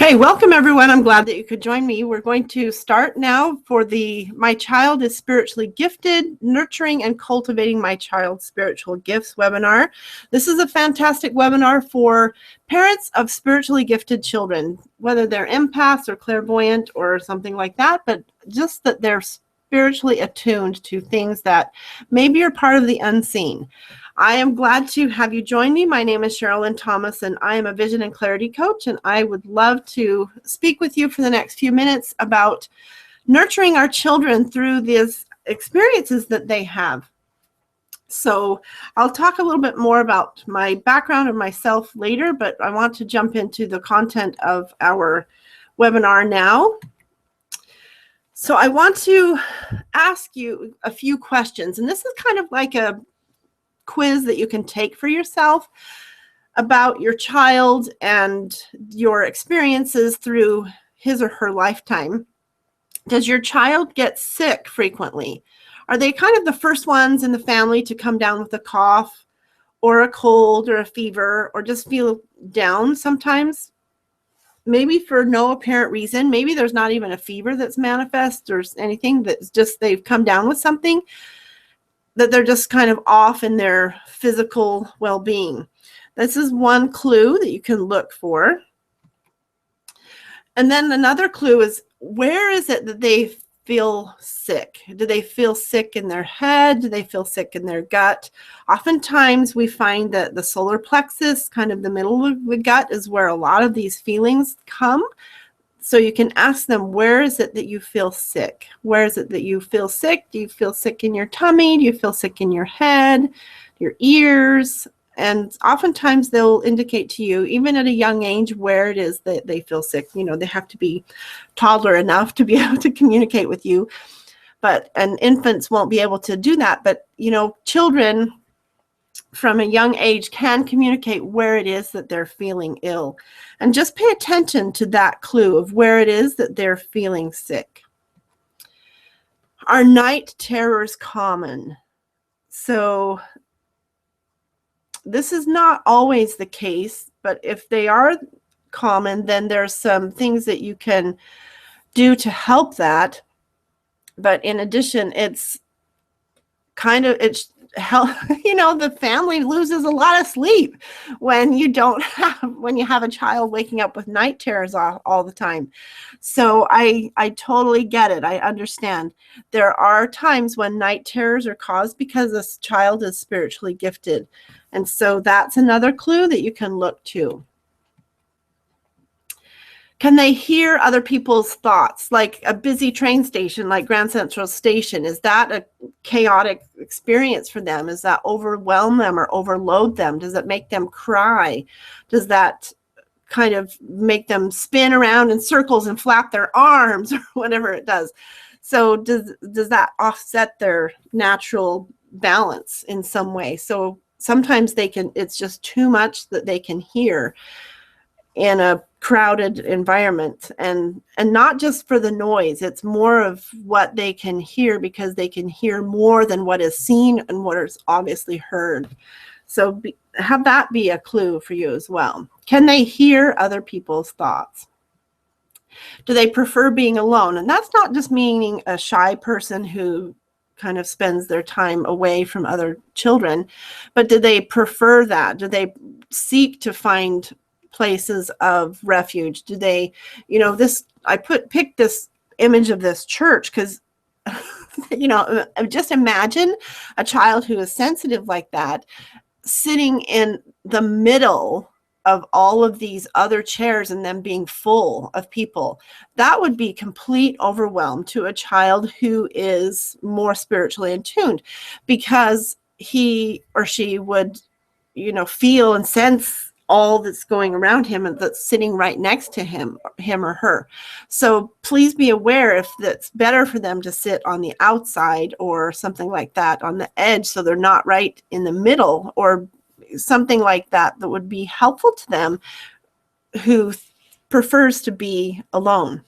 Okay, welcome everyone. I'm glad that you could join me. We're going to start now for the My Child is Spiritually Gifted, Nurturing and Cultivating My Child's Spiritual Gifts webinar. This is a fantastic webinar for parents of spiritually gifted children, whether they're empaths or clairvoyant or something like that, but just that they're spiritually attuned to things that maybe are part of the unseen. I am glad to have you join me. My name is Sherilyn Thomas, and I am a vision and clarity coach, and I would love to speak with you for the next few minutes about nurturing our children through these experiences that they have. So I'll talk a little bit more about my background and myself later, but I want to jump into the content of our webinar now. So I want to ask you a few questions, and this is kind of like a quiz that you can take for yourself about your child and your experiences through his or her lifetime. Does your child get sick frequently? Are they kind of the first ones in the family to come down with a cough or a cold or a fever, or just feel down sometimes? Maybe for no apparent reason. Maybe there's not even a fever that's manifest or anything, that's just they've come down with something, that they're just kind of off in their physical well-being. This is one clue that you can look for. And then another clue is, where is it that they feel sick? Do they feel sick in their head? Do they feel sick in their gut? Oftentimes we find that the solar plexus, kind of the middle of the gut, is where a lot of these feelings come. So you can ask them, where is it that you feel sick? Where is it that you feel sick? Do you feel sick in your tummy? Do you feel sick in your head, your ears? And oftentimes they'll indicate to you, even at a young age, where it is that they feel sick. You know, they have to be toddler enough to be able to communicate with you. And infants won't be able to do that. But, you know, children from a young age can communicate where it is that they're feeling ill. And just pay attention to that clue of where it is that they're feeling sick. Are night terrors common? So this is not always the case, but if they are common, then there's some things that you can do to help that. But in addition, it's you know, the family loses a lot of sleep when you have a child waking up with night terrors all the time. So I totally get it. I understand. There are times when night terrors are caused because this child is spiritually gifted. And so that's another clue that you can look to. Can they hear other people's thoughts, like a busy train station, like Grand Central Station? Is that a chaotic experience for them? Does that overwhelm them or overload them? Does it make them cry? Does that kind of make them spin around in circles and flap their arms or whatever it does? So does that offset their natural balance in some way? So sometimes it's just too much that they can hear in a crowded environment, and not just for the noise. It's more of what they can hear, because they can hear more than what is seen and what is obviously heard. So have that be a clue for you as well. Can they hear other people's thoughts? Do they prefer being alone? And that's not just meaning a shy person who kind of spends their time away from other children, but do they prefer that? Do they seek to find places of refuge? Do they, you know, I picked this image of this church because, you know, just imagine a child who is sensitive like that sitting in the middle of all of these other chairs and them being full of people. That would be complete overwhelm to a child who is more spiritually attuned, because he or she would, you know, feel and sense all that's going around him and that's sitting right next to him or her. So please be aware if that's better for them to sit on the outside or something like that, on the edge, so they're not right in the middle, or something like that that would be helpful to them who prefers to be alone.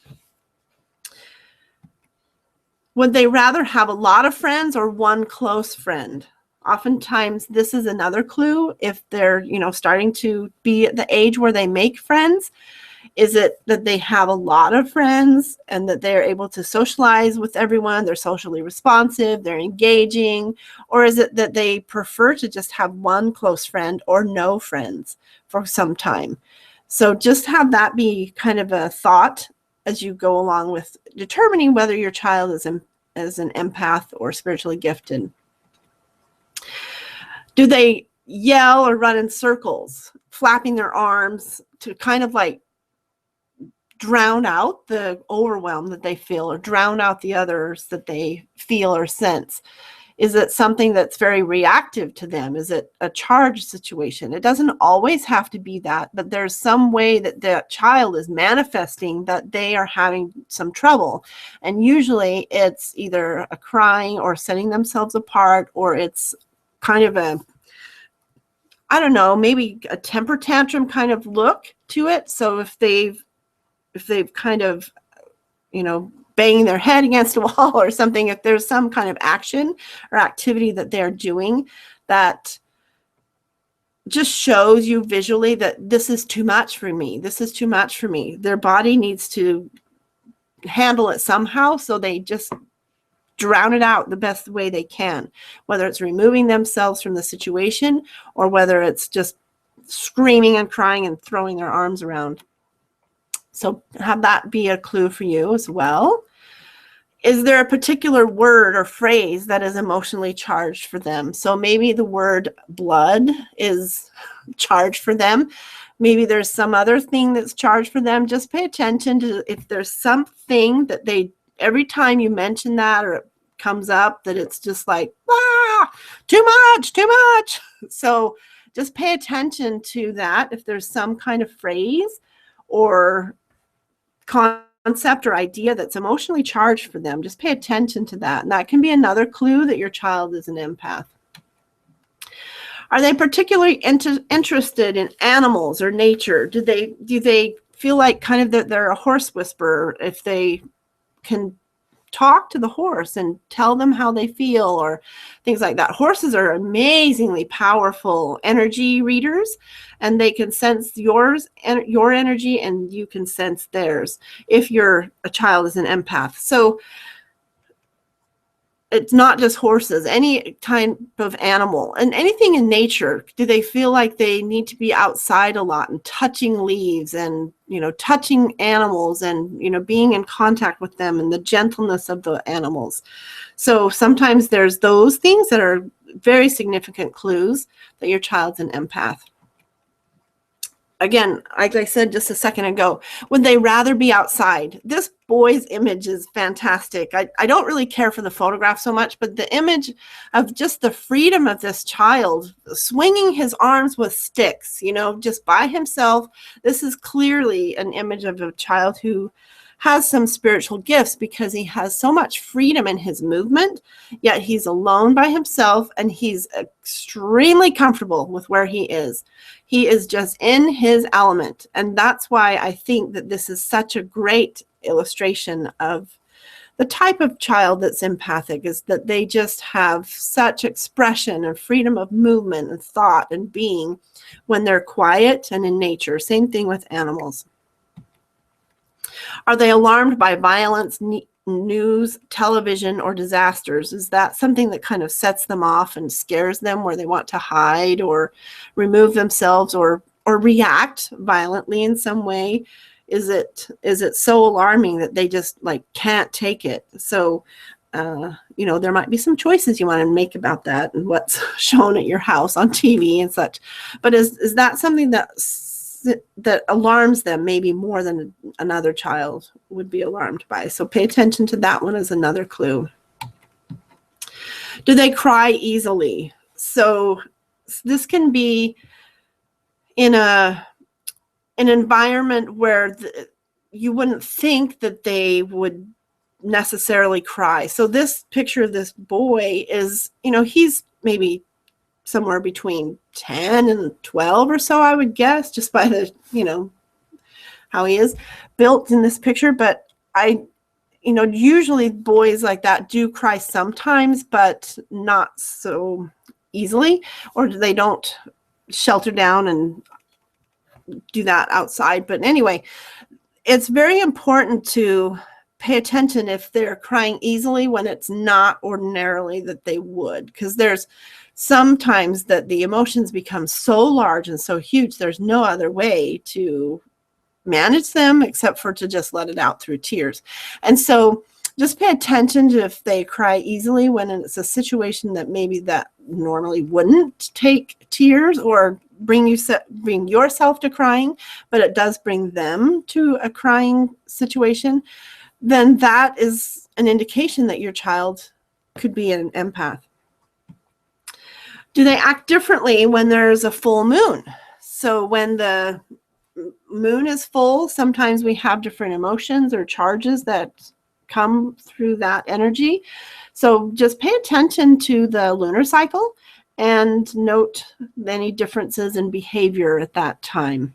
Would they rather have a lot of friends or one close friend? Oftentimes, this is another clue if they're, you know, starting to be at the age where they make friends. Is it that they have a lot of friends and that they're able to socialize with everyone? They're socially responsive, they're engaging, or is it that they prefer to just have one close friend or no friends for some time? So just have that be kind of a thought as you go along with determining whether your child is an empath or spiritually gifted. Do they yell or run in circles, flapping their arms to kind of like drown out the overwhelm that they feel or drown out the others that they feel or sense? Is it something that's very reactive to them? Is it a charged situation? It doesn't always have to be that, but there's some way that the child is manifesting that they are having some trouble. And usually it's either a crying or setting themselves apart, or it's kind of a, I don't know, maybe a temper tantrum kind of look to it. So if they've kind of, banging their head against a wall or something, if there's some kind of action or activity that they're doing that just shows you visually that this is too much for me, this is too much for me, their body needs to handle it somehow, so they just drown it out the best way they can, whether it's removing themselves from the situation or whether it's just screaming and crying and throwing their arms around. So have that be a clue for you as well. Is there a particular word or phrase that is emotionally charged for them? So maybe the word blood is charged for them. Maybe there's some other thing that's charged for them. Just pay attention to if there's something that they, every time you mention that or it comes up, that it's just like, too much. So just pay attention to that. If there's some kind of phrase or concept or idea that's emotionally charged for them, just pay attention to that. And that can be another clue that your child is an empath. Are they particularly interested in animals or nature? Do they feel like kind of that they're a horse whisperer if they can talk to the horse and tell them how they feel or things like that? Horses are amazingly powerful energy readers, and they can sense your energy and you can sense theirs if a child is an empath. So it's not just horses, any type of animal and anything in nature. Do they feel like they need to be outside a lot and touching leaves and, touching animals and, being in contact with them and the gentleness of the animals? So sometimes there's those things that are very significant clues that your child's an empath. Again, like I said just a second ago, would they rather be outside? This boy's image is fantastic. I don't really care for the photograph so much, but the image of just the freedom of this child swinging his arms with sticks, just by himself. This is clearly an image of a child who has some spiritual gifts because he has so much freedom in his movement, yet he's alone by himself and he's extremely comfortable with where he is. He is just in his element. And that's why I think that this is such a great illustration of the type of child that's empathic, is that they just have such expression and freedom of movement and thought and being when they're quiet and in nature. Same thing with animals. Are they alarmed by violence, news, television, or disasters? Is that something that kind of sets them off and scares them, where they want to hide or remove themselves or react violently in some way? Is it so alarming that they just can't take it? So, there might be some choices you want to make about that and what's shown at your house on TV and such. But is that something that alarms them maybe more than another child would be alarmed by? So pay attention to that one as another clue. Do they cry easily? So this can be in an environment where you wouldn't think that they would necessarily cry. So this picture of this boy is, he's maybe somewhere between 10 and 12 or so, I would guess, just by the, how he is built in this picture. But usually boys like that do cry sometimes, but not so easily, or they don't shelter down and do that outside. But anyway, it's very important to pay attention if they're crying easily when it's not ordinarily that they would, because there's sometimes that the emotions become so large and so huge, there's no other way to manage them except for to just let it out through tears. And so just pay attention to if they cry easily when it's a situation that maybe that normally wouldn't take tears or bring yourself to crying, but it does bring them to a crying situation. Then that is an indication that your child could be an empath. Do they act differently when there's a full moon? So when the moon is full, sometimes we have different emotions or charges that come through that energy. So just pay attention to the lunar cycle and note any differences in behavior at that time.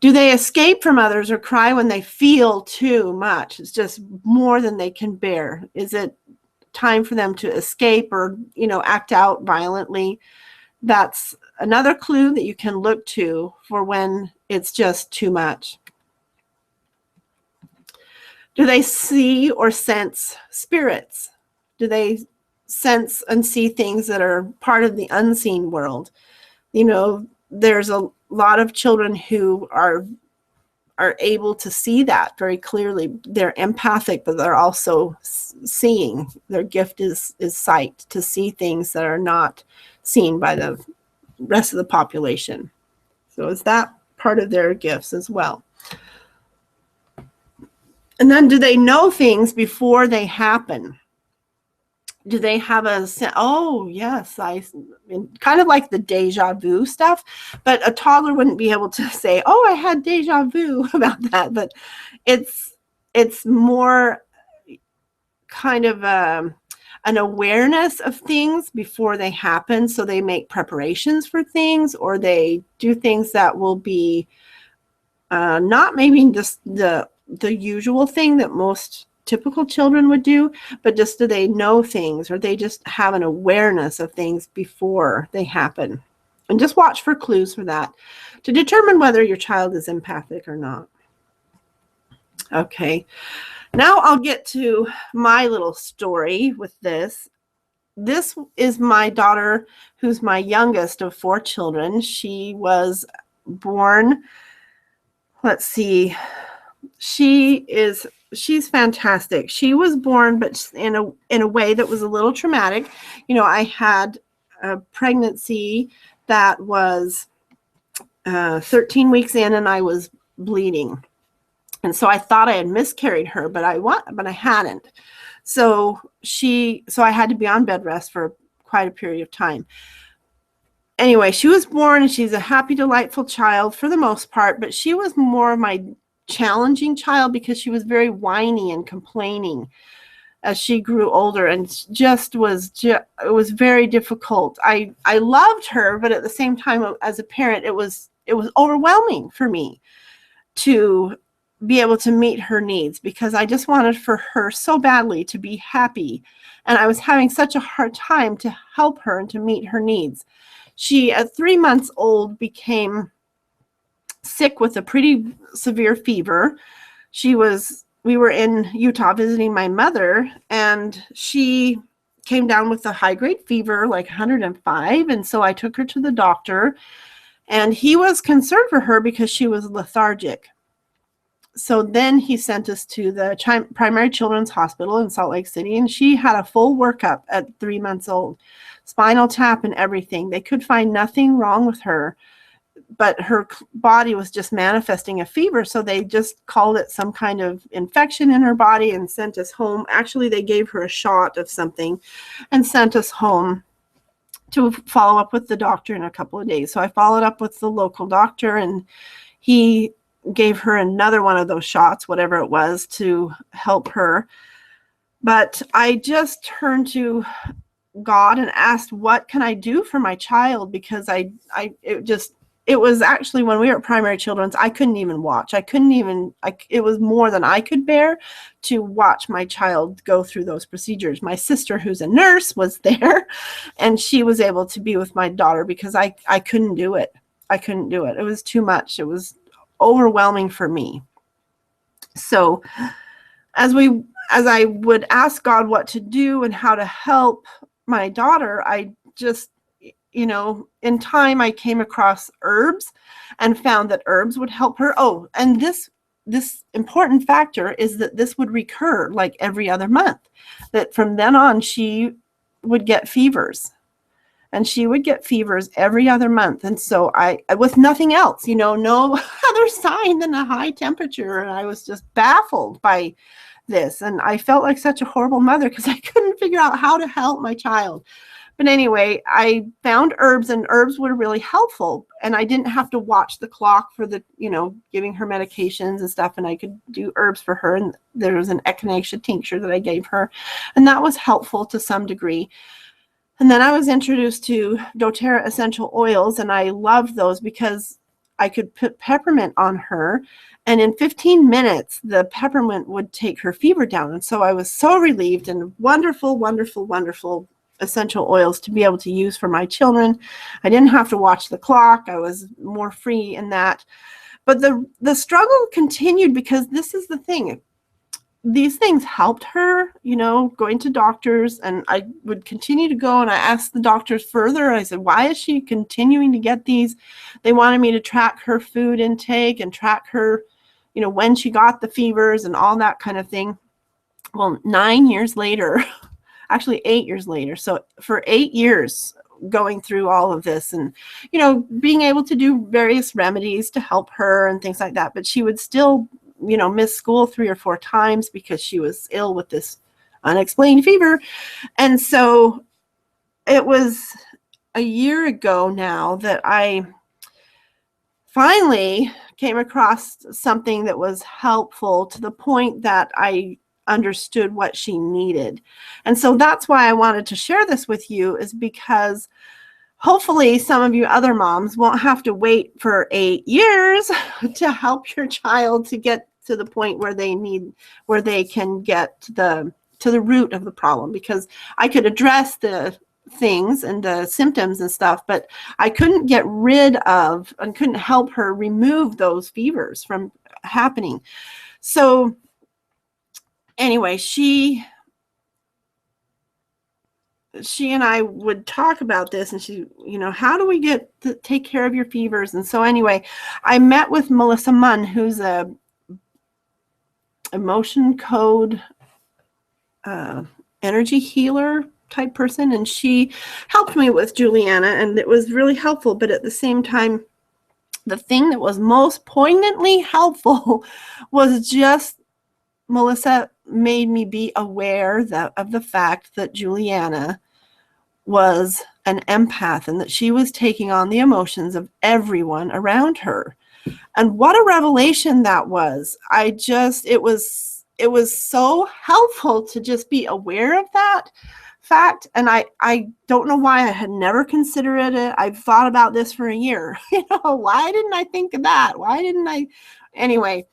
Do they escape from others or cry when they feel too much? It's just more than they can bear. Is it time for them to escape or, act out violently? That's another clue that you can look to for when it's just too much. Do they see or sense spirits? Do they sense and see things that are part of the unseen world? There's a lot of children who are able to see that very clearly. They're empathic, but they're also seeing. Their gift is sight, to see things that are not seen by the rest of the population. So is that part of their gifts as well? And then do they know things before they happen? Do they have oh, yes, kind of like the deja vu stuff, but a toddler wouldn't be able to say, oh, I had deja vu about that. But it's more kind of an awareness of things before they happen. So they make preparations for things, or they do things that will be not maybe just the usual thing that most typical children would do, but just do they know things, or they just have an awareness of things before they happen. And just watch for clues for that to determine whether your child is empathic or not. Okay, now I'll get to my little story with this. This is my daughter, who's my youngest of 4 children. She was born, let's see, she's fantastic. She was born, but in a way that was a little traumatic. I had a pregnancy that was 13 weeks in, and I was bleeding. And so I thought I had miscarried her, but I hadn't. So I had to be on bed rest for quite a period of time. Anyway, she was born, and she's a happy, delightful child for the most part, but she was more of my challenging child because she was very whiny and complaining as she grew older, and it was very difficult. I loved her, but at the same time, as a parent, it was overwhelming for me to be able to meet her needs, because I just wanted for her so badly to be happy, and I was having such a hard time to help her and to meet her needs. She, at 3 months old, became sick with a pretty severe fever. We were in Utah visiting my mother, and she came down with a high-grade fever, like 105, and so I took her to the doctor, and he was concerned for her because she was lethargic. So then he sent us to the primary children's hospital in Salt Lake City, and she had a full workup at 3 months old, spinal tap and everything. They could find nothing wrong with her, but her body was just manifesting a fever. So they just called it some kind of infection in her body and sent us home. Actually, they gave her a shot of something and sent us home to follow up with the doctor in a couple of days. So I followed up with the local doctor, and he gave her another one of those shots, whatever it was, to help her. But I just turned to God and asked, what can I do for my child? Because it was actually, when we were at primary children's, I couldn't even watch. It was more than I could bear to watch my child go through those procedures. My sister, who's a nurse, was there, and she was able to be with my daughter because I couldn't do it. I couldn't do it. It was too much. It was overwhelming for me. So as I would ask God what to do and how to help my daughter, I just, in time I came across herbs and found that herbs would help her. Oh, and this important factor is that this would recur like every other month, that from then on she would get fevers. And she would get fevers every other month. And so I with nothing else, no other sign than a high temperature. And I was just baffled by this. And I felt like such a horrible mother because I couldn't figure out how to help my child. But anyway, I found herbs, and herbs were really helpful. And I didn't have to watch the clock for the, giving her medications and stuff. And I could do herbs for her. And there was an echinacea tincture that I gave her. And that was helpful to some degree. And then I was introduced to doTERRA essential oils, and I loved those because I could put peppermint on her, and in 15 minutes, the peppermint would take her fever down. And so I was so relieved, and wonderful, wonderful, wonderful essential oils to be able to use for my children. I didn't have to watch the clock. I was more free in that. But the struggle continued because this is the thing. These things helped her, going to doctors, and I would continue to go, and I asked the doctors further. I said, why is she continuing to get these? They wanted me to track her food intake and track her, when she got the fevers and all that kind of thing. Well, 9 years later, actually 8 years later. So for 8 years going through all of this and, being able to do various remedies to help her and things like that, but she would still miss school 3 or 4 times because she was ill with this unexplained fever. And so it was a year ago now that I finally came across something that was helpful to the point that I understood what she needed. And so that's why I wanted to share this with you, is because hopefully some of you other moms won't have to wait for 8 years to help your child to get to the point where they can get to the root of the problem, because I could address the things and the symptoms and stuff, but I couldn't get rid of and couldn't help her remove those fevers from happening. So anyway, she and I would talk about this, and she, how do we get to take care of your fevers? And so anyway, I met with Melissa Munn, who's a emotion code energy healer type person, and she helped me with Juliana, and it was really helpful. But at the same time, the thing that was most poignantly helpful was just Melissa made me be aware of the fact that Juliana was an empath, and that she was taking on the emotions of everyone around her. And what a revelation that was. It was so helpful to just be aware of that fact. And I don't know why I had never considered it. I've thought about this for a year. Why didn't I think of that? Why didn't I? Anyway,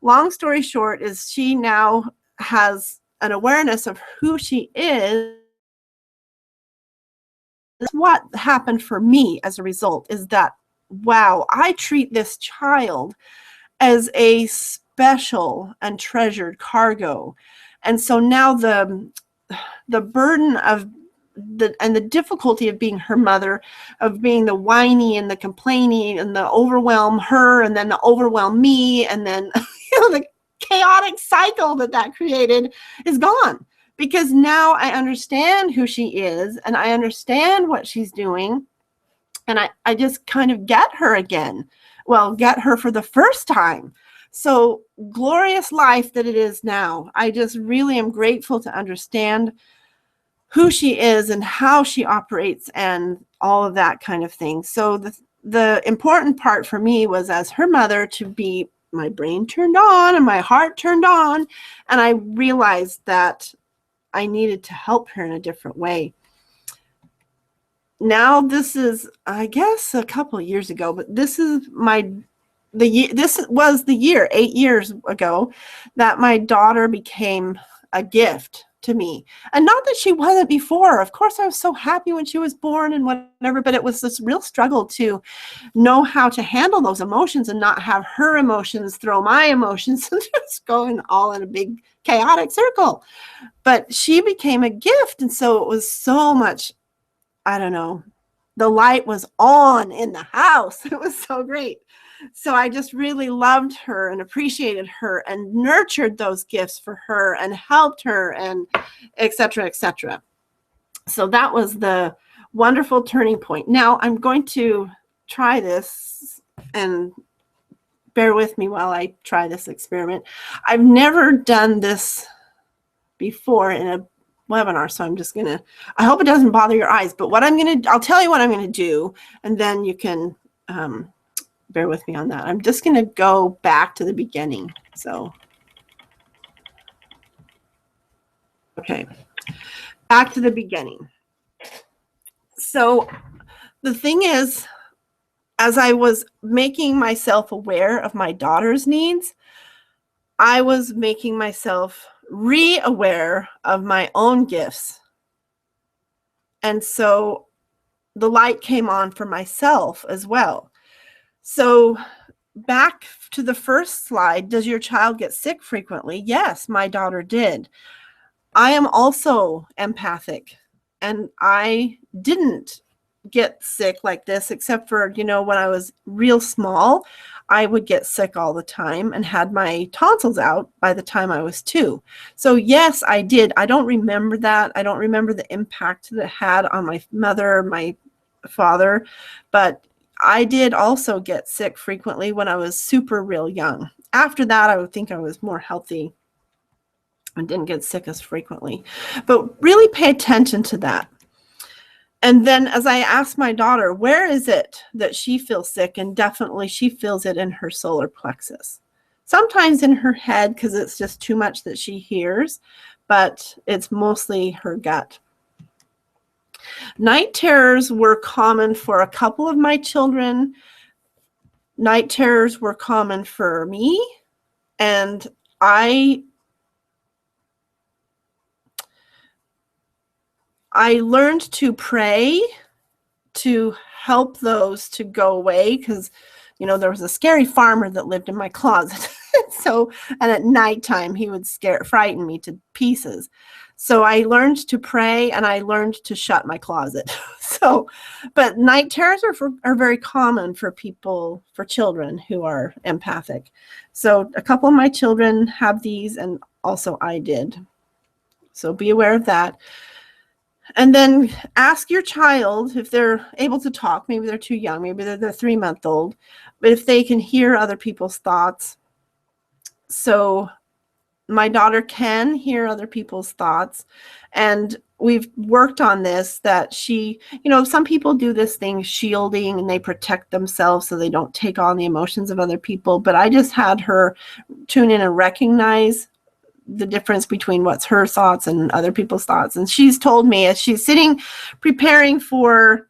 long story short is she now has an awareness of who she is. What happened for me as a result is that, wow, I treat this child as a special and treasured cargo. And so now the burden of the difficulty of being her mother, of being the whiny and the complaining and the overwhelm her and then the overwhelm me, and then the chaotic cycle that created is gone. Because now I understand who she is, and I understand what she's doing, and I just kind of get her again. Well, get her for the first time. So glorious life that it is now. I just really am grateful to understand who she is and how she operates and all of that kind of thing. So the important part for me was, as her mother, to be my brain turned on and my heart turned on, and I realized that I needed to help her in a different way. Now this is, I guess, a couple of years ago, but this was the year 8 years ago that my daughter became a gift to me. And not that she wasn't before. Of course, I was so happy when she was born and whatever, but it was this real struggle to know how to handle those emotions and not have her emotions throw my emotions and just going all in a big chaotic circle. But she became a gift. And so it was so much, I don't know, the light was on in the house. It was so great. So I just really loved her and appreciated her and nurtured those gifts for her and helped her and et cetera, et cetera. So that was the wonderful turning point. Now I'm going to try this, and bear with me while I try this experiment. I've never done this before in a webinar, so I'm just gonna, I hope it doesn't bother your eyes, but what I'll tell you what I'm gonna do, and then you can bear with me on that. I'm just gonna go back to the beginning. So, okay, back to the beginning. So the thing is, as I was making myself aware of my daughter's needs, I was making myself re-aware of my own gifts. And so the light came on for myself as well. So back to the first slide, does your child get sick frequently? Yes, my daughter did. I am also empathic, and I didn't get sick like this, except for, when I was real small, I would get sick all the time and had my tonsils out by the time I was 2. So yes, I did. I don't remember that. I don't remember the impact that it had on my mother, my father, but I did also get sick frequently when I was super real young. After that, I would think I was more healthy and didn't get sick as frequently. But really pay attention to that. And then as I asked my daughter, where is it that she feels sick? And definitely she feels it in her solar plexus. Sometimes in her head because it's just too much that she hears, but it's mostly her gut. Night terrors were common for a couple of my children. Night terrors were common for me. And I learned to pray to help those to go away because, there was a scary farmer that lived in my closet. So, and at nighttime, he would frighten me to pieces. So I learned to pray and I learned to shut my closet. So, but night terrors are very common for children who are empathic. So a couple of my children have these, and also I did. So be aware of that. And then ask your child if they're able to talk. Maybe they're too young. Maybe they're 3-month-old. But if they can hear other people's thoughts. So my daughter can hear other people's thoughts. And we've worked on this, that she, some people do this thing, shielding, and they protect themselves so they don't take on the emotions of other people. But I just had her tune in and recognize the difference between what's her thoughts and other people's thoughts. And she's told me as she's sitting preparing for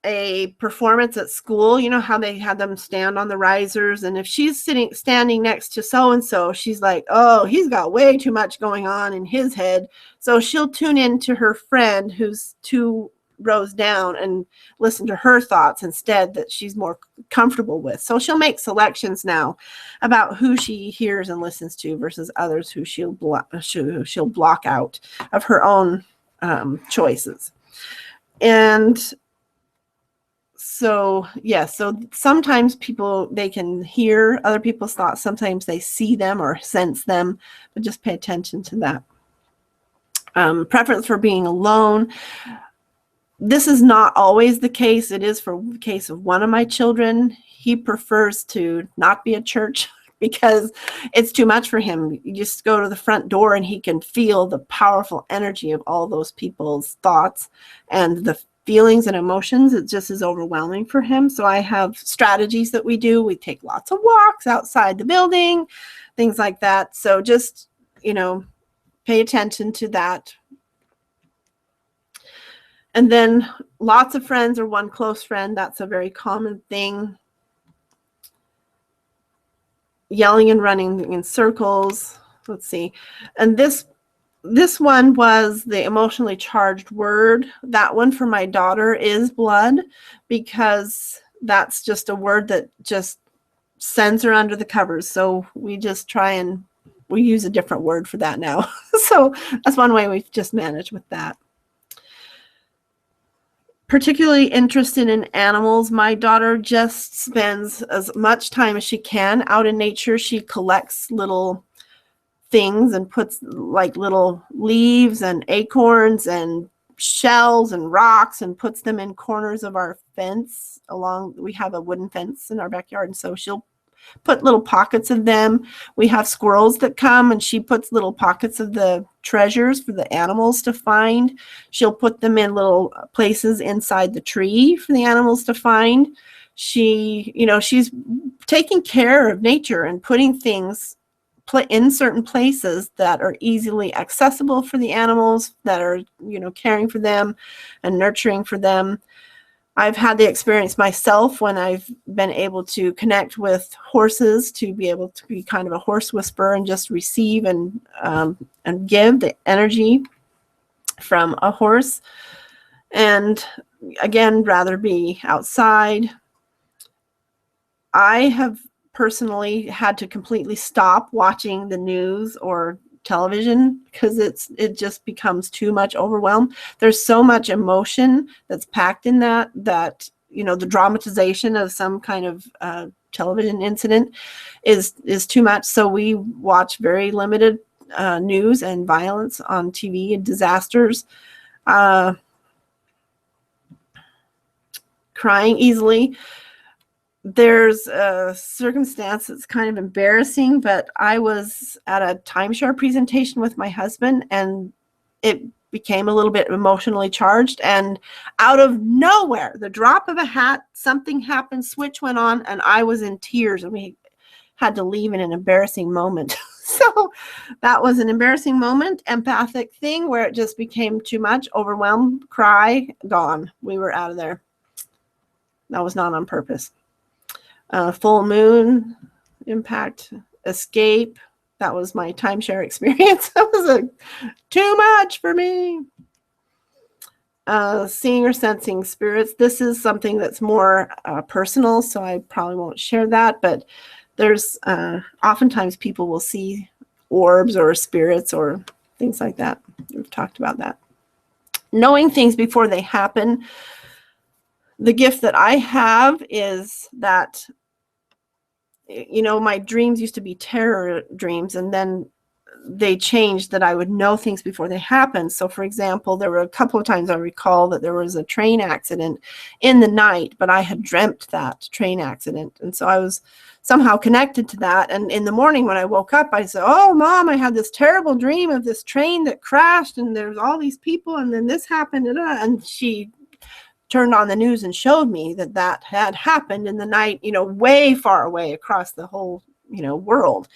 a performance at school, how they had them stand on the risers, and if she's standing next to so-and-so, she's like, oh, he's got way too much going on in his head. So she'll tune in to her friend who's 2 rows down and listen to her thoughts instead, that she's more comfortable with. So she'll make selections now about who she hears and listens to versus others who she'll block out of her own choices. And so, so sometimes they can hear other people's thoughts. Sometimes they see them or sense them, but just pay attention to that. Preference for being alone. This is not always the case. It is for the case of one of my children. He prefers to not be at church because it's too much for him. You just go to the front door and he can feel the powerful energy of all those people's thoughts and the feelings and emotions. It just is overwhelming for him. So I have strategies that we do. We take lots of walks outside the building, things like that. So just, pay attention to that. And then lots of friends or one close friend. That's a very common thing. Yelling and running in circles. Let's see. And this this one was the emotionally charged word. That one for my daughter is blood, because that's just a word that just sends her under the covers. So we just try and we use a different word for that now. So that's one way we've just managed with that. Particularly interested in animals. My daughter just spends as much time as she can out in nature. She collects little things and puts like little leaves and acorns and shells and rocks and puts them in corners of our fence. We have a wooden fence in our backyard, and so she'll put little pockets of them. We have squirrels that come, and she puts little pockets of the treasures for the animals to find. She'll put them in little places inside the tree for the animals to find. She's taking care of nature and putting things in certain places that are easily accessible for the animals, that are, caring for them and nurturing for them. I've had the experience myself when I've been able to connect with horses, to be able to be kind of a horse whisperer and just receive and give the energy from a horse. And again, rather be outside. I have personally had to completely stop watching the news or television because it just becomes too much overwhelm. There's so much emotion that's packed in that the dramatization of some kind of television incident is too much. So we watch very limited news and violence on TV and disasters. Crying easily. There's a circumstance that's kind of embarrassing, but I was at a timeshare presentation with my husband, and it became a little bit emotionally charged, and out of nowhere, the drop of a hat, something happened, switch went on, and I was in tears, and we had to leave in an embarrassing moment. So that was an embarrassing moment, empathic thing where it just became too much, overwhelmed, cry, gone. We were out of there. That was not on purpose. Full moon, impact, escape. That was my timeshare experience. That was too much for me. Seeing or sensing spirits. This is something that's more personal, so I probably won't share that, but there's oftentimes people will see orbs or spirits or things like that. We've talked about that. Knowing things before they happen. The gift that I have is that, my dreams used to be terror dreams, and then they changed that I would know things before they happened. So, for example, there were a couple of times I recall that there was a train accident in the night, but I had dreamt that train accident. And so I was somehow connected to that. And in the morning when I woke up, I said, "Oh, Mom, I had this terrible dream of this train that crashed, and there's all these people, and then this happened." And she turned on the news and showed me that had happened in the night, way far away across the whole, world.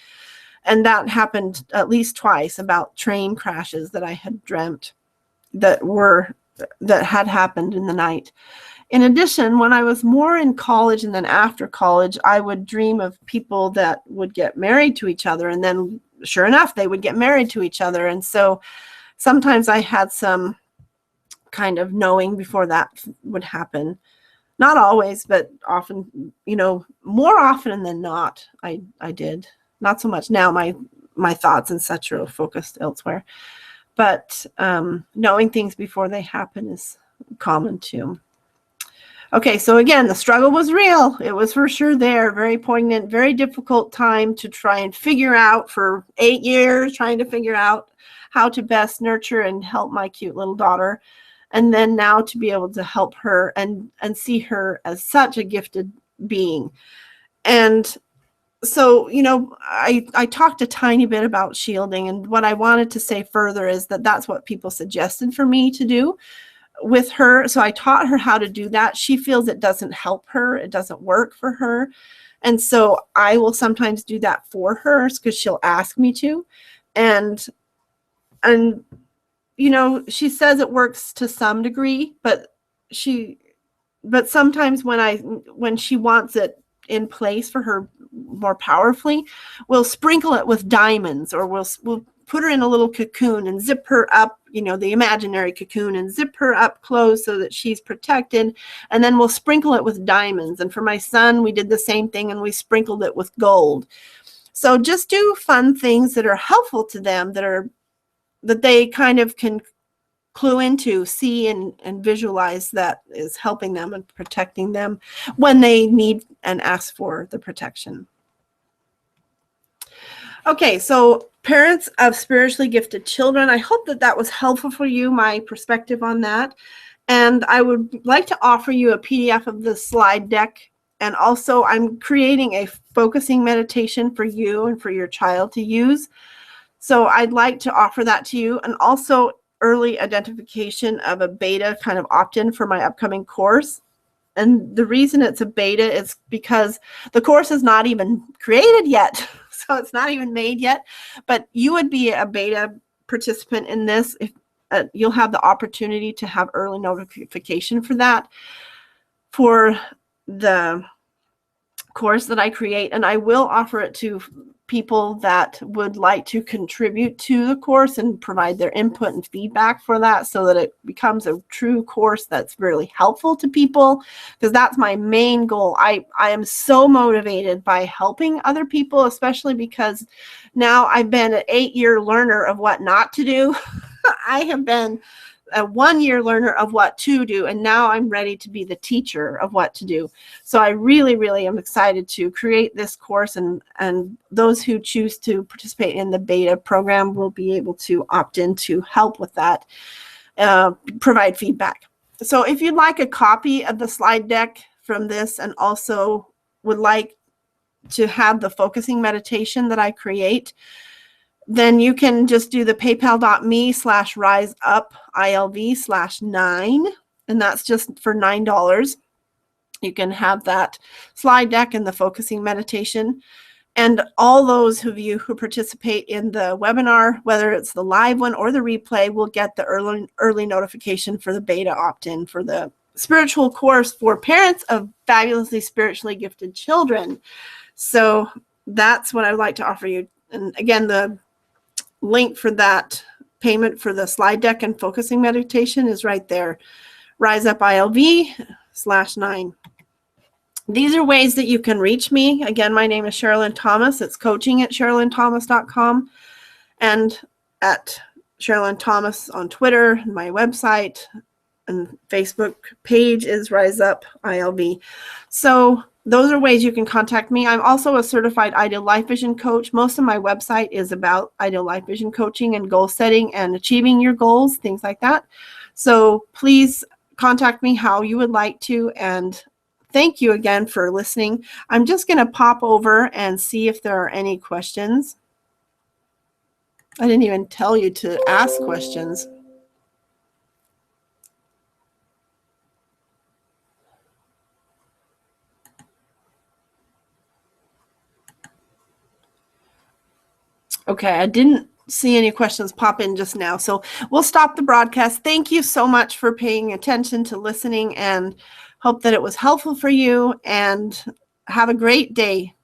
And that happened at least twice, about train crashes that I had dreamt that had happened in the night. In addition, when I was more in college and then after college, I would dream of people that would get married to each other. And then sure enough, they would get married to each other. And so sometimes I had some kind of knowing before that would happen. Not always, but often, more often than not, I did. Not so much now. My thoughts and such are focused elsewhere. But knowing things before they happen is common too. Okay, so again, the struggle was real. It was for sure there. Very poignant, very difficult time to try and figure out for 8 years, trying to figure out how to best nurture and help my cute little daughter. And then now to be able to help her and see her as such a gifted being. And so, I talked a tiny bit about shielding, and what I wanted to say further is that that's what people suggested for me to do with her. So I taught her how to do that. She feels it doesn't help her. It doesn't work for her. And so I will sometimes do that for her because she'll ask me to. And she says it works to some degree, but sometimes when she wants it in place for her more powerfully, we'll sprinkle it with diamonds, or we'll put her in a little cocoon and zip her up, the imaginary cocoon, and zip her up close so that she's protected. And then we'll sprinkle it with diamonds. And for my son, we did the same thing, and we sprinkled it with gold. So just do fun things that are helpful to them, that they kind of can clue into, see and visualize that is helping them and protecting them when they need and ask for the protection. Okay, so parents of spiritually gifted children, I hope that was helpful for you, my perspective on that. And I would like to offer you a PDF of the slide deck. And also I'm creating a focusing meditation for you and for your child to use. So I'd like to offer that to you, and also early identification of a beta kind of opt-in for my upcoming course. And the reason it's a beta is because the course is not even created yet. So it's not even made yet, but you would be a beta participant in this. If you'll have the opportunity to have early notification for that, for the course that I create. And I will offer it to people that would like to contribute to the course and provide their input and feedback for that, so that it becomes a true course that's really helpful to people, because that's my main goal. I am so motivated by helping other people, especially because now I've been an 8-year learner of what not to do. I have been a 1-year learner of what to do, and now I'm ready to be the teacher of what to do. So I really, really am excited to create this course, and those who choose to participate in the beta program will be able to opt in to help with that, provide feedback. So if you'd like a copy of the slide deck from this, and also would like to have the focusing meditation that I create, then you can just do the paypal.me/riseupilv/9, and that's just for $9. You can have that slide deck and the focusing meditation. And all those of you who participate in the webinar, whether it's the live one or the replay, will get the early notification for the beta opt-in for the spiritual course for parents of fabulously spiritually gifted children. So that's what I would like to offer you. And again, the link for that payment for the slide deck and focusing meditation is right there, riseupilv/9. These are ways that you can reach me. Again, my name is Sherilyn Thomas. It's coaching@sherilynthomas.com, and at Sherilyn Thomas on Twitter. My website and Facebook page is Rise Up ILV. So those are ways you can contact me. I'm also a certified Ideal Life Vision coach. Most of my website is about Ideal Life Vision coaching and goal setting and achieving your goals, things like that. So please contact me how you would like to. And thank you again for listening. I'm just going to pop over and see if there are any questions. I didn't even tell you to ask questions. Okay, I didn't see any questions pop in just now, so we'll stop the broadcast. Thank you so much for paying attention to listening, and hope that it was helpful for you, and have a great day.